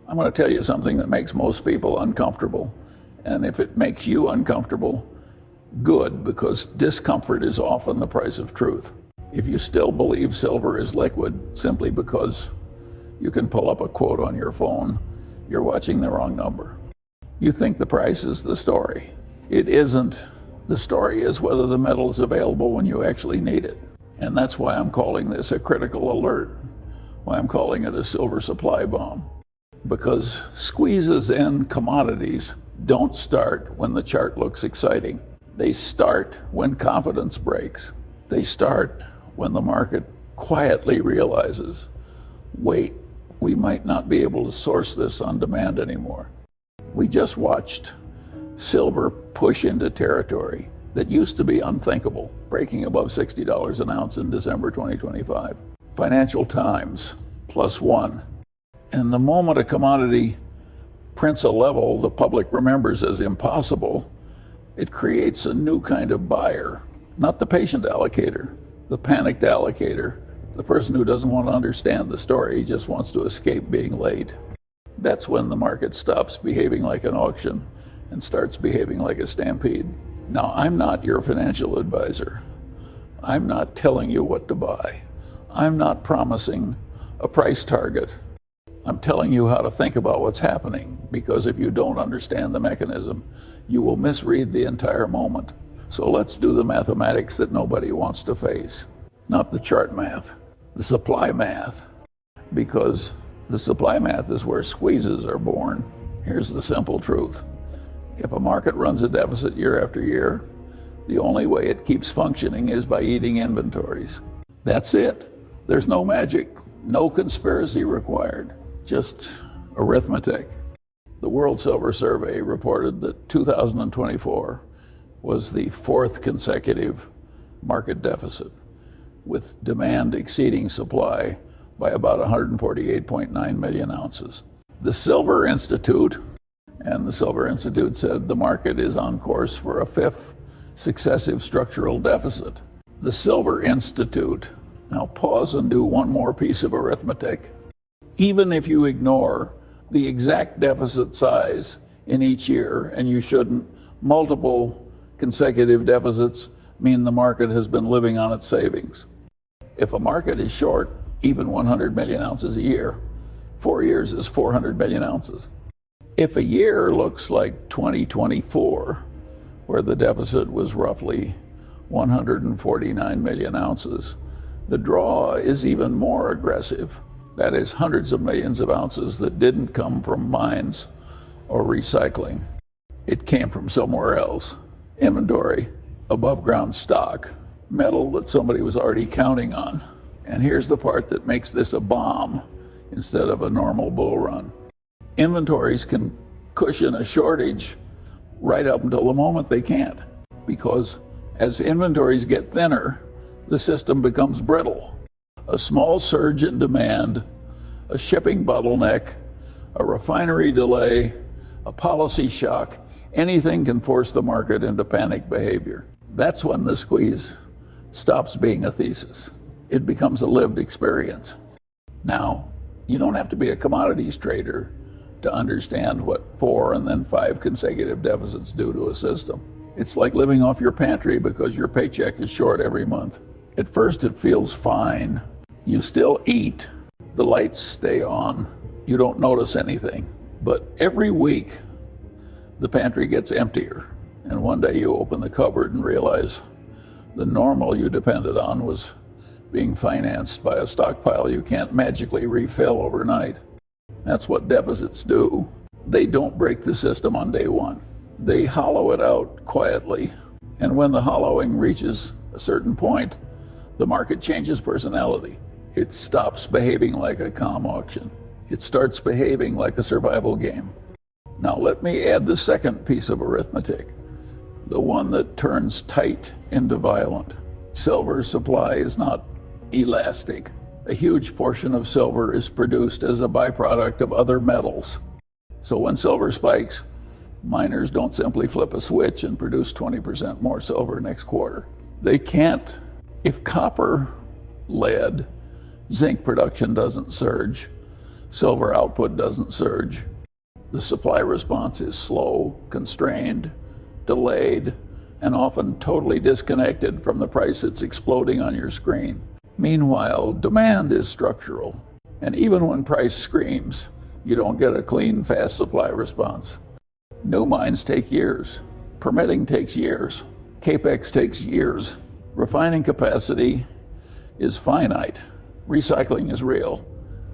I'm going to tell you something that makes most people uncomfortable. And if it makes you uncomfortable, good, because discomfort is often the price of truth. If you still believe silver is liquid simply because you can pull up a quote on your phone, you're watching the wrong number. You think the price is the story. It isn't. The story is whether the metal is available when you actually need it. And that's why I'm calling this a critical alert, why I'm calling it a silver supply bomb. Because squeezes in commodities don't start when the chart looks exciting. They start when confidence breaks. They start when the market quietly realizes, wait, we might not be able to source this on demand anymore. We just watched silver push into territory that used to be unthinkable, breaking above $60 an ounce in December 2025. Financial Times, +1. And the moment a commodity prints a level the public remembers as impossible, it creates a new kind of buyer, not the patient allocator, the panicked allocator, the person who doesn't want to understand the story, he just wants to escape being late. That's when the market stops behaving like an auction and starts behaving like a stampede. Now, I'm not your financial advisor. I'm not telling you what to buy. I'm not promising a price target. I'm telling you how to think about what's happening, because if you don't understand the mechanism, you will misread the entire moment. So let's do the mathematics that nobody wants to face. Not the chart math, the supply math, because the supply math is where squeezes are born. Here's the simple truth. If a market runs a deficit year after year, the only way it keeps functioning is by eating inventories. That's it. There's no magic, no conspiracy required, just arithmetic. The World Silver Survey reported that 2024 was the fourth consecutive market deficit, with demand exceeding supply by about 148.9 million ounces. The Silver Institute said the market is on course for a fifth successive structural deficit. The Silver Institute, now pause and do one more piece of arithmetic. Even if you ignore the exact deficit size in each year, and you shouldn't, multiple consecutive deficits mean the market has been living on its savings. If a market is short even 100 million ounces a year, 4 years is 400 million ounces. If a year looks like 2024, where the deficit was roughly 149 million ounces, the draw is even more aggressive. That is hundreds of millions of ounces that didn't come from mines or recycling. It came from somewhere else. Inventory, above ground stock, metal that somebody was already counting on. And here's the part that makes this a bomb instead of a normal bull run. Inventories can cushion a shortage right up until the moment they can't, because as inventories get thinner, the system becomes brittle. A small surge in demand, a shipping bottleneck, a refinery delay, a policy shock, anything can force the market into panic behavior. That's when the squeeze stops being a thesis. It becomes a lived experience. Now, you don't have to be a commodities trader to understand what 4 and then 5 consecutive deficits do to a system. It's like living off your pantry because your paycheck is short every month. At first it feels fine. You still eat. The lights stay on. You don't notice anything. But every week, the pantry gets emptier. And one day you open the cupboard and realize the normal you depended on was being financed by a stockpile you can't magically refill overnight. That's what deficits do. They don't break the system on day one. They hollow it out quietly. And when the hollowing reaches a certain point, the market changes personality. It stops behaving like a calm auction. It starts behaving like a survival game. Now let me add the second piece of arithmetic, the one that turns tight into violent. Silver supply is not elastic. A huge portion of silver is produced as a byproduct of other metals. So when silver spikes, miners don't simply flip a switch and produce 20% more silver next quarter. They can't. If copper, lead, zinc production doesn't surge, silver output doesn't surge. The supply response is slow, constrained, delayed, and often totally disconnected from the price that's exploding on your screen. Meanwhile, demand is structural, and even when price screams, you don't get a clean, fast supply response. New mines take years. Permitting takes years. Capex takes years. Refining capacity is finite. Recycling is real,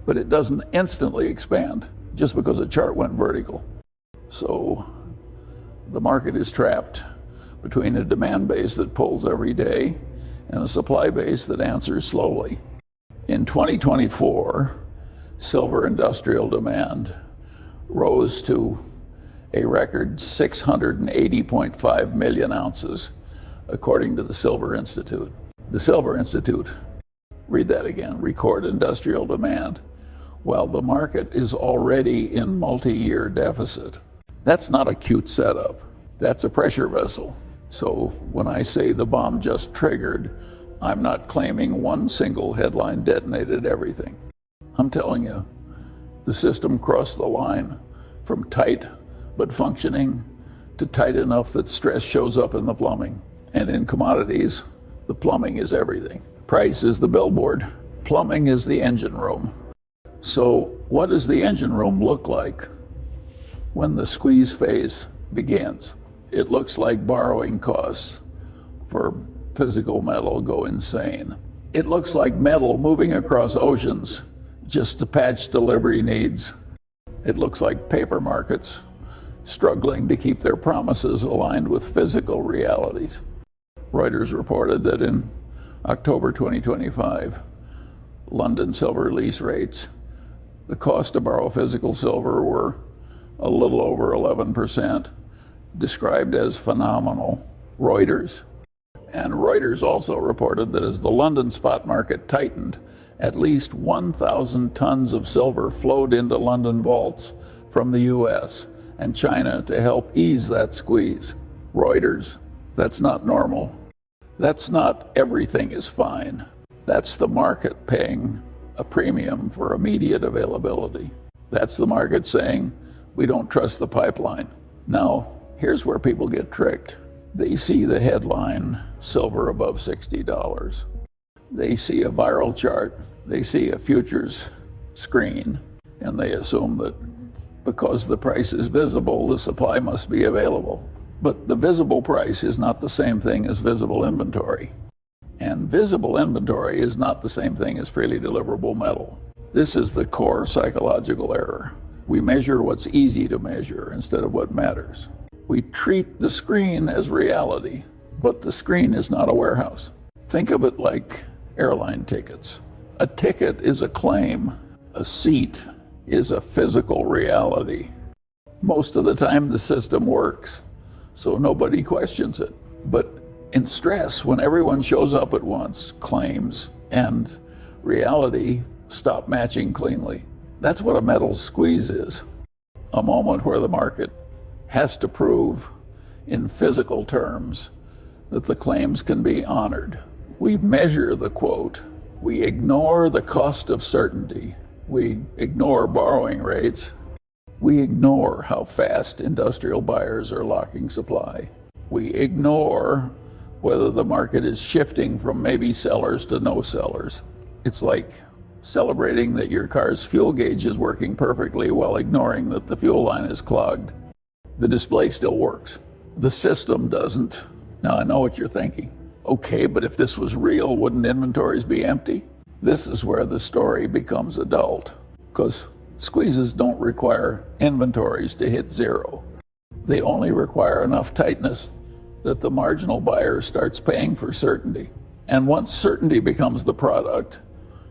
but it doesn't instantly expand just because a chart went vertical. So the market is trapped between a demand base that pulls every day and a supply base that answers slowly. In 2024, silver industrial demand rose to a record 680.5 million ounces, according to the Silver Institute. The Silver Institute, read that again, record industrial demand, while the market is already in multi-year deficit. That's not a cute setup. That's a pressure vessel. So when I say the bomb just triggered, I'm not claiming one single headline detonated everything. I'm telling you, the system crossed the line from tight but functioning to tight enough that stress shows up in the plumbing. And in commodities, the plumbing is everything. Price is the billboard. Plumbing is the engine room. So what does the engine room look like when the squeeze phase begins? It looks like borrowing costs for physical metal go insane. It looks like metal moving across oceans just to patch delivery needs. It looks like paper markets struggling to keep their promises aligned with physical realities. Reuters reported that in October 2025, London silver lease rates, the cost to borrow physical silver were a little over 11%, described as phenomenal. Reuters. And Reuters also reported that as the London spot market tightened, at least 1,000 tons of silver flowed into London vaults from the US and China to help ease that squeeze. Reuters. That's not normal. That's not everything is fine. That's the market paying a premium for immediate availability. That's the market saying, we don't trust the pipeline. Now, here's where people get tricked. They see the headline, silver above $60. They see a viral chart, they see a futures screen, and they assume that because the price is visible, the supply must be available. But the visible price is not the same thing as visible inventory. And visible inventory is not the same thing as freely deliverable metal. This is the core psychological error. We measure what's easy to measure instead of what matters. We treat the screen as reality, but the screen is not a warehouse. Think of it like airline tickets. A ticket is a claim. A seat is a physical reality. Most of the time the system works, so nobody questions it. But in stress, when everyone shows up at once, claims and reality stop matching cleanly. That's what a metal squeeze is. A moment where the market has to prove in physical terms that the claims can be honored. We measure the quote. We ignore the cost of certainty. We ignore borrowing rates. We ignore how fast industrial buyers are locking supply. We ignore whether the market is shifting from maybe sellers to no sellers. It's like celebrating that your car's fuel gauge is working perfectly while ignoring that the fuel line is clogged. The display still works. The system doesn't. Now I know what you're thinking. Okay, but if this was real, wouldn't inventories be empty? This is where the story becomes adult, because squeezes don't require inventories to hit zero. They only require enough tightness that the marginal buyer starts paying for certainty. And once certainty becomes the product,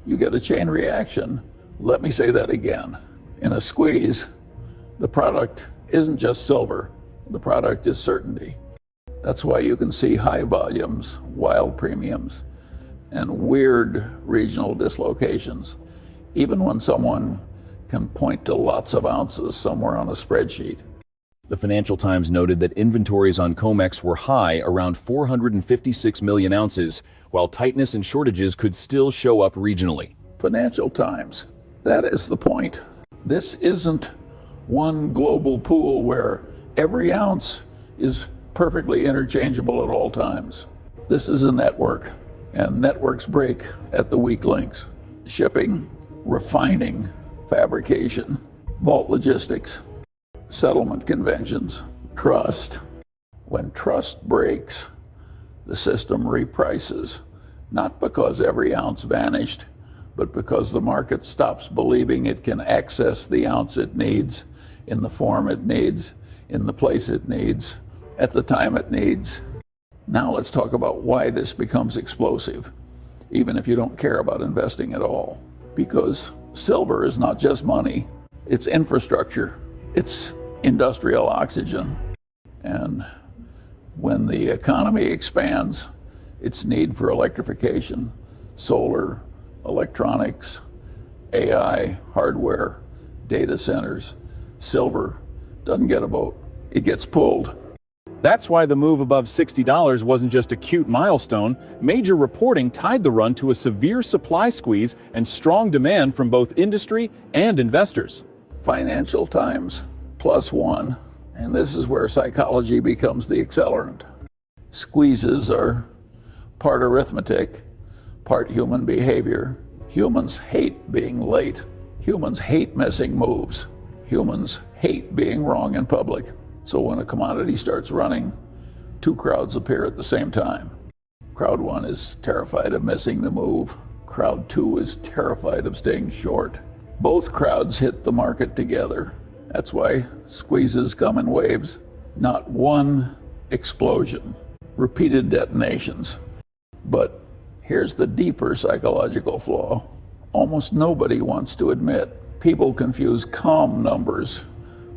you get a chain reaction. Let me say that again. In a squeeze, the product isn't just silver. The product is certainty. That's why you can see high volumes, wild premiums, and weird regional dislocations, even when someone can point to lots of ounces somewhere on a spreadsheet. The Financial Times noted that inventories on COMEX were high, around 456 million ounces, while tightness and shortages could still show up regionally. Financial Times. That is the point. This isn't one global pool where every ounce is perfectly interchangeable at all times. This is a network, and networks break at the weak links. Shipping, refining, fabrication, vault logistics, settlement conventions, trust. When trust breaks, the system reprices, not because every ounce vanished, but because the market stops believing it can access the ounce it needs, in the form it needs, in the place it needs, at the time it needs. Now let's talk about why this becomes explosive, even if you don't care about investing at all. Because silver is not just money, it's infrastructure, it's industrial oxygen. And when the economy expands, its need for electrification, solar, electronics, AI, hardware, data centers, silver doesn't get a vote. It gets pulled. That's why the move above $60 wasn't just a cute milestone. Major reporting tied the run to a severe supply squeeze and strong demand from both industry and investors. Financial Times +1, and this is where psychology becomes the accelerant. Squeezes are part arithmetic, part human behavior. Humans hate being late. Humans hate missing moves. Humans hate being wrong in public. So when a commodity starts running, two crowds appear at the same time. Crowd one is terrified of missing the move. Crowd two is terrified of staying short. Both crowds hit the market together. That's why squeezes come in waves, not one explosion, repeated detonations. But here's the deeper psychological flaw. Almost nobody wants to admit. People confuse calm numbers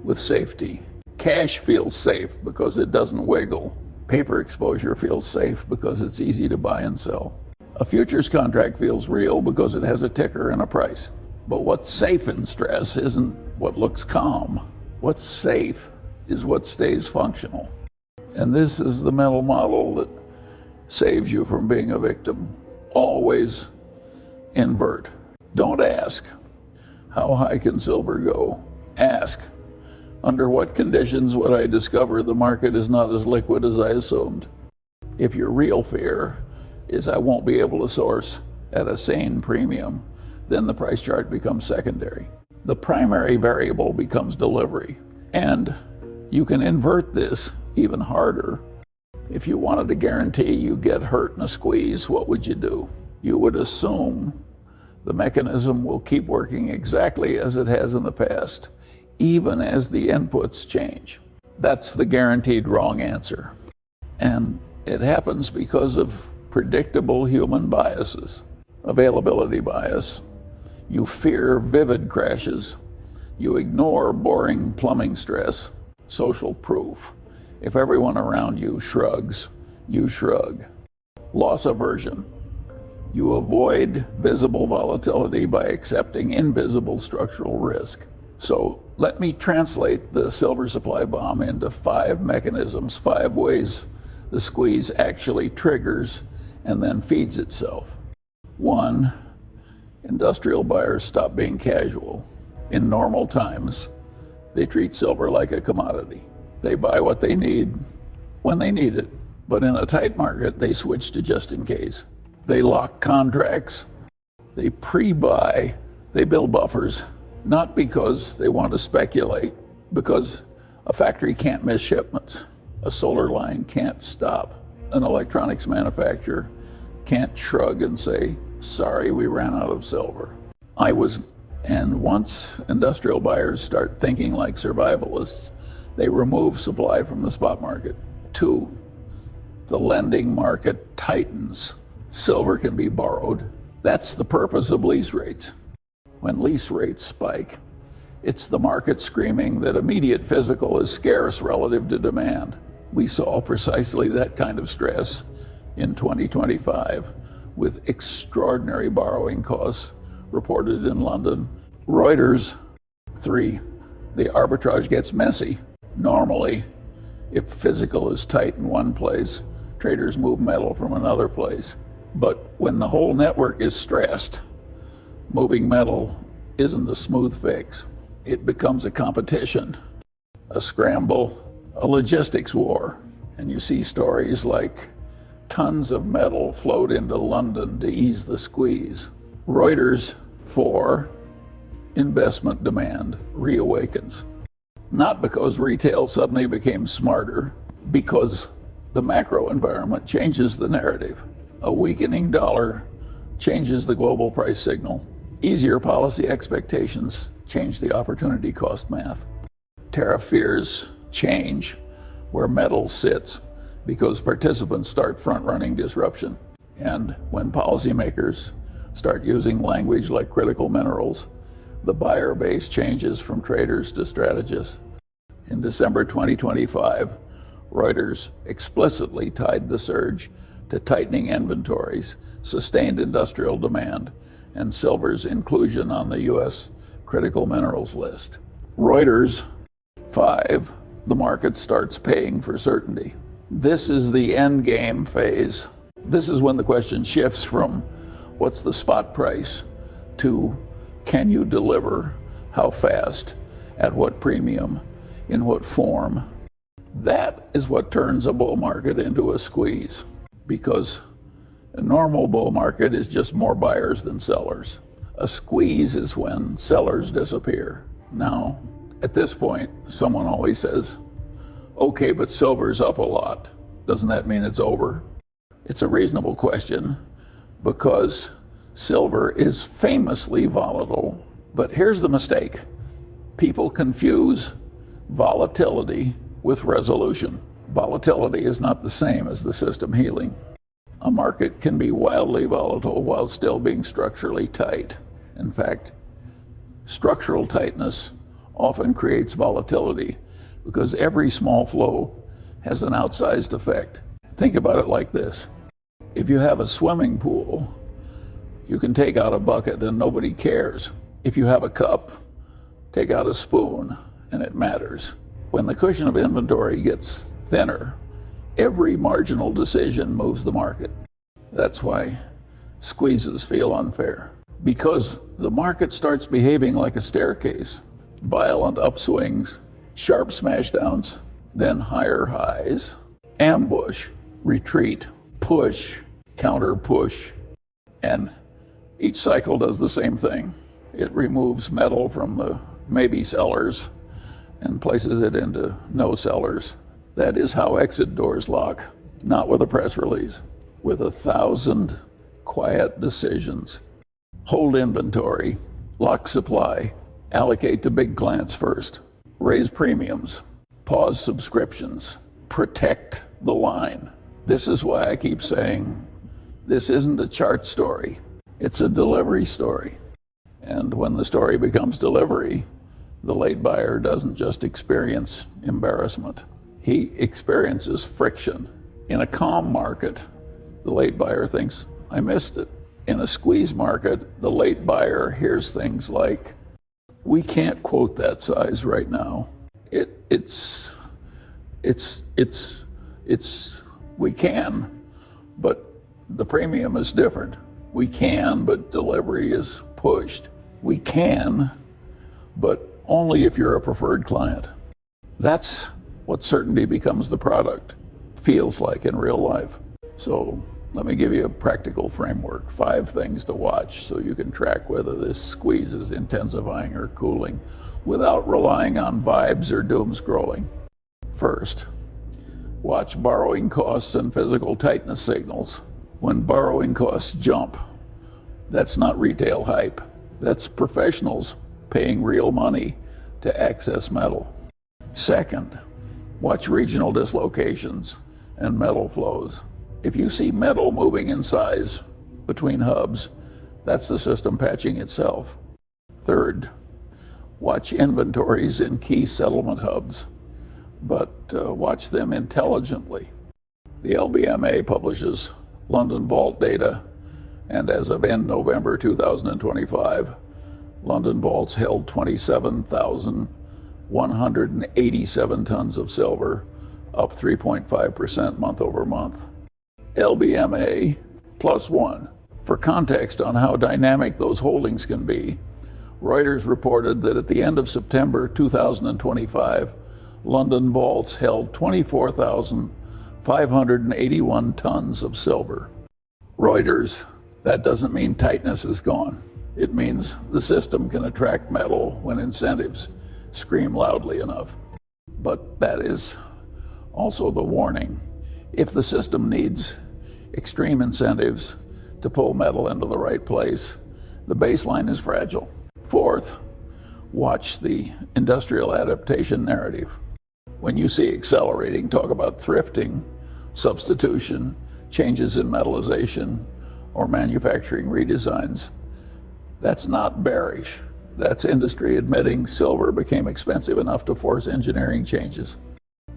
with safety. Cash feels safe because it doesn't wiggle. Paper exposure feels safe because it's easy to buy and sell. A futures contract feels real because it has a ticker and a price. But what's safe in stress isn't what looks calm. What's safe is what stays functional. And this is the mental model that saves you from being a victim. Always invert. Don't ask, how high can silver go? Ask, under what conditions would I discover the market is not as liquid as I assumed? If your real fear is I won't be able to source at a sane premium, then the price chart becomes secondary. The primary variable becomes delivery. And you can invert this even harder. If you wanted to guarantee you get hurt in a squeeze, what would you do? You would assume the mechanism will keep working exactly as it has in the past, even as the inputs change. That's the guaranteed wrong answer. And it happens because of predictable human biases. Availability bias. You fear vivid crashes. You ignore boring plumbing stress. Social proof. If everyone around you shrugs, you shrug. Loss aversion. You avoid visible volatility by accepting invisible structural risk. So let me translate the silver supply bomb into 5 mechanisms, 5 ways the squeeze actually triggers and then feeds itself. 1, industrial buyers stop being casual. In normal times, they treat silver like a commodity. They buy what they need when they need it. But in a tight market, they switch to just in case. They lock contracts. They pre-buy. They build buffers. Not because they want to speculate, because a factory can't miss shipments. A solar line can't stop. An electronics manufacturer can't shrug and say, sorry, we ran out of silver. And once industrial buyers start thinking like survivalists, they remove supply from the spot market. 2, the lending market tightens. Silver can be borrowed. That's the purpose of lease rates. When lease rates spike, it's the market screaming that immediate physical is scarce relative to demand. We saw precisely that kind of stress in 2025 with extraordinary borrowing costs reported in London. Reuters. 3, the arbitrage gets messy. Normally, if physical is tight in one place, traders move metal from another place. But when the whole network is stressed, moving metal isn't a smooth fix. it becomes a competition, a scramble, a logistics war. And you see stories like tons of metal flowed into London to ease the squeeze. Reuters 4, investment demand reawakens. Not because retail suddenly became smarter, because the macro environment changes the narrative. A weakening dollar changes the global price signal. Easier policy expectations change the opportunity cost math. Tariff fears change where metal sits because participants start front-running disruption. And when policymakers start using language like critical minerals, the buyer base changes from traders to strategists. In December 2025, Reuters explicitly tied the surge to tightening inventories, sustained industrial demand, and silver's inclusion on the U.S. critical minerals list. Reuters 5, the market starts paying for certainty. This is the end game phase. This is when the question shifts from what's the spot price to can you deliver, how fast, at what premium, in what form. That is what turns a bull market into a squeeze, because a normal bull market is just more buyers than sellers. A squeeze is when sellers disappear. Now, at this point, someone always says, okay, but silver's up a lot. Doesn't that mean it's over? It's a reasonable question because silver is famously volatile. But here's the mistake. People confuse volatility with resolution. Volatility is not the same as the system healing. A market can be wildly volatile while still being structurally tight. In fact, structural tightness often creates volatility because every small flow has an outsized effect. Think about it like this. If you have a swimming pool, you can take out a bucket and nobody cares. If you have a cup, take out a spoon and it matters. When the cushion of inventory gets thinner, every marginal decision moves the market. That's why squeezes feel unfair. Because the market starts behaving like a staircase. Violent upswings, sharp smashdowns, then higher highs, ambush, retreat, push, counter push, and each cycle does the same thing. It removes metal from the maybe sellers and places it into no sellers. That is how exit doors lock, not with a press release, with 1,000 quiet decisions. Hold inventory, lock supply, allocate to big clients first, raise premiums, pause subscriptions, protect the line. This is why I keep saying this isn't a chart story, it's a delivery story. And when the story becomes delivery, the late buyer doesn't just experience embarrassment, he experiences friction. In a calm market, the late buyer thinks, I missed it. In a squeeze market, the late buyer hears things like, we can't quote that size right now. We can, but the premium is different. We can, but delivery is pushed. We can, but only if you're a preferred client. That's what certainty becomes the product, feels like in real life. So let me give you a practical framework, 5 things to watch so you can track whether this squeeze is intensifying or cooling without relying on vibes or doom scrolling. First, watch borrowing costs and physical tightness signals. When borrowing costs jump, that's not retail hype. That's professionals paying real money to access metal. Second, watch regional dislocations and metal flows. If you see metal moving in size between hubs, that's the system patching itself. Third, watch inventories in key settlement hubs, but watch them intelligently. The LBMA publishes London Vault data, and as of end November 2025, London Vaults held 27,187 tons of silver, up 3.5% month over month. LBMA +1. For context on how dynamic those holdings can be, Reuters reported that at the end of September 2025, London vaults held 24,581 tons of silver. Reuters, that doesn't mean tightness is gone. It means the system can attract metal when incentives scream loudly enough. But that is also the warning. If the system needs extreme incentives to pull metal into the right place, the baseline is fragile. Fourth, watch the industrial adaptation narrative. When you see accelerating, talk about thrifting, substitution, changes in metallization, or manufacturing redesigns. That's not bearish. That's industry admitting silver became expensive enough to force engineering changes.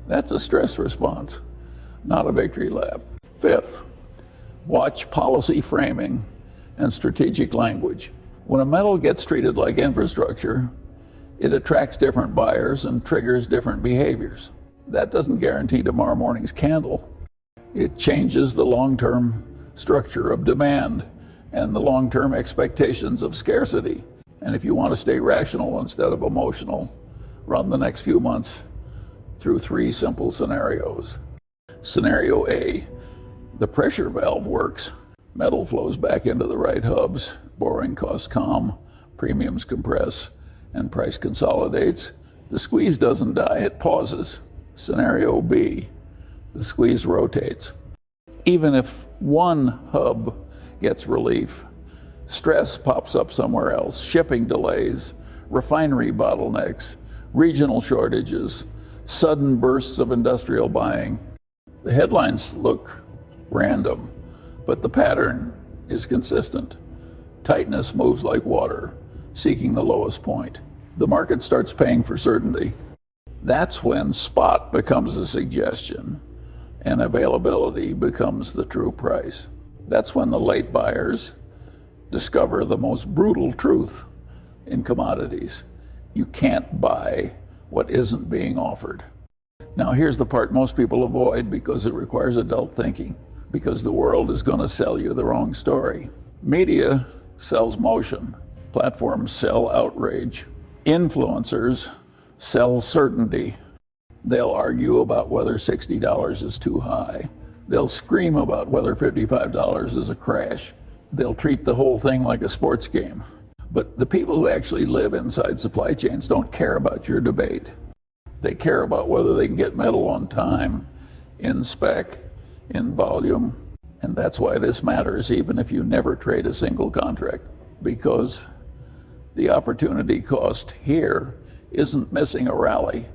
That's a stress response, not a victory lap. Fifth, watch policy framing and strategic language. When a metal gets treated like infrastructure, it attracts different buyers and triggers different behaviors. That doesn't guarantee tomorrow morning's candle. It changes the long-term structure of demand and the long-term expectations of scarcity. And if you want to stay rational instead of emotional, run the next few months through three simple scenarios. Scenario A, the pressure valve works. Metal flows back into the right hubs, borrowing costs calm, premiums compress, and price consolidates. The squeeze doesn't die, it pauses. Scenario B, the squeeze rotates. Even if one hub gets relief, stress pops up somewhere else. Shipping delays, refinery bottlenecks, regional shortages, sudden bursts of industrial buying. The headlines look random, but the pattern is consistent. Tightness moves like water, seeking the lowest point. The market starts paying for certainty. That's when spot becomes a suggestion and availability becomes the true price. That's when the late buyers discover the most brutal truth in commodities. You can't buy what isn't being offered. Now here's the part most people avoid because it requires adult thinking, because the world is going to sell you the wrong story. Media sells motion. Platforms sell outrage. Influencers sell certainty. They'll argue about whether $60 is too high. They'll scream about whether $55 is a crash. They'll treat the whole thing like a sports game. But the people who actually live inside supply chains don't care about your debate. They care about whether they can get metal on time, in spec, in volume. And that's why this matters, even if you never trade a single contract. Because the opportunity cost here isn't missing a rally.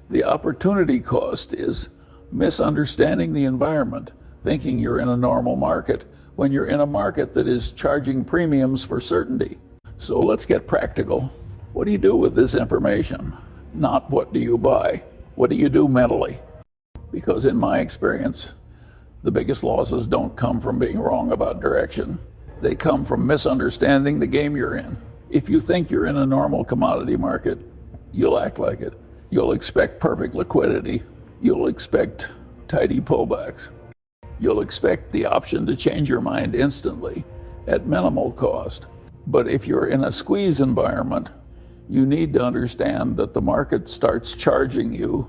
The opportunity cost is misunderstanding the environment, thinking you're in a normal market when you're in a market that is charging premiums for certainty. So let's get practical. What do you do with this information? Not what do you buy? What do you do mentally? Because in my experience, the biggest losses don't come from being wrong about direction. They come from misunderstanding the game you're in. If you think you're in a normal commodity market, you'll act like it. You'll expect perfect liquidity. You'll expect tidy pullbacks. You'll expect the option to change your mind instantly at minimal cost. But if you're in a squeeze environment, you need to understand that the market starts charging you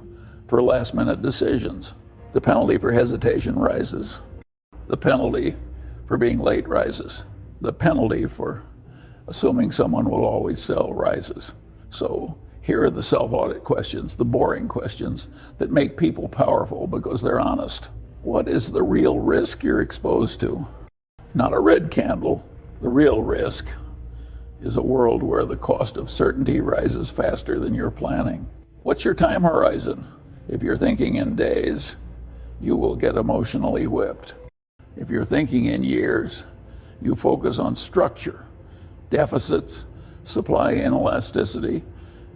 for last-minute decisions. The penalty for hesitation rises. The penalty for being late rises. The penalty for assuming someone will always sell rises. So here are the self-audit questions, the boring questions that make people powerful because they're honest. What is the real risk you're exposed to? Not a red candle. The real risk is a world where the cost of certainty rises faster than you're planning. What's your time horizon? If you're thinking in days, you will get emotionally whipped. If you're thinking in years, you focus on structure, deficits, supply inelasticity,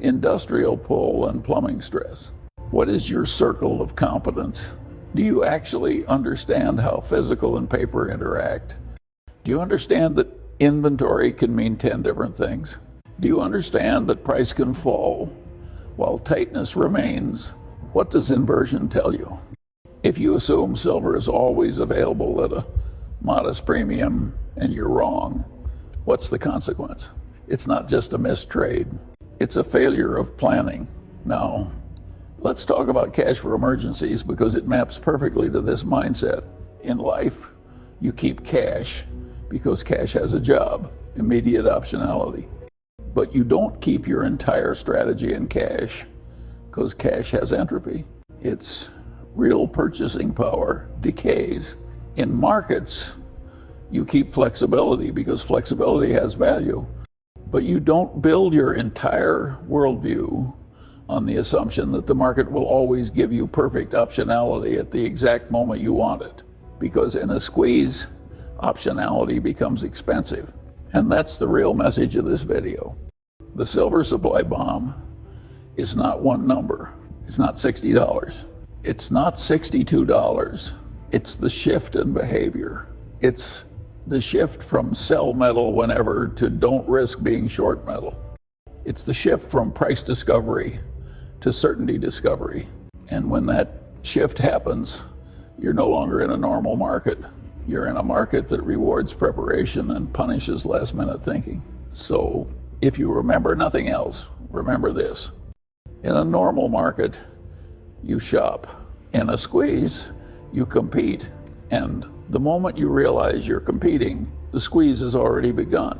industrial pull, and plumbing stress. What is your circle of competence? Do you actually understand how physical and paper interact? Do you understand that inventory can mean 10 different things? Do you understand that price can fall while tightness remains? What does inversion tell you? If you assume silver is always available at a modest premium and you're wrong, what's the consequence? It's not just a missed trade. It's a failure of planning. Now, let's talk about cash for emergencies because it maps perfectly to this mindset. In life, you keep cash because cash has a job, immediate optionality. But you don't keep your entire strategy in cash because cash has entropy. Its real purchasing power decays. In markets, you keep flexibility because flexibility has value. But you don't build your entire worldview on the assumption that the market will always give you perfect optionality at the exact moment you want it. Because in a squeeze, optionality becomes expensive. And that's the real message of this video. The silver supply bomb is not one number. It's not $60. It's not $62. It's the shift in behavior. It's the shift from sell metal whenever to don't risk being short metal. It's the shift from price discovery to certainty discovery. And when that shift happens, you're no longer in a normal market. You're in a market that rewards preparation and punishes last-minute thinking. So if you remember nothing else, remember this. In a normal market, you shop. In a squeeze, you compete. And the moment you realize you're competing, the squeeze has already begun.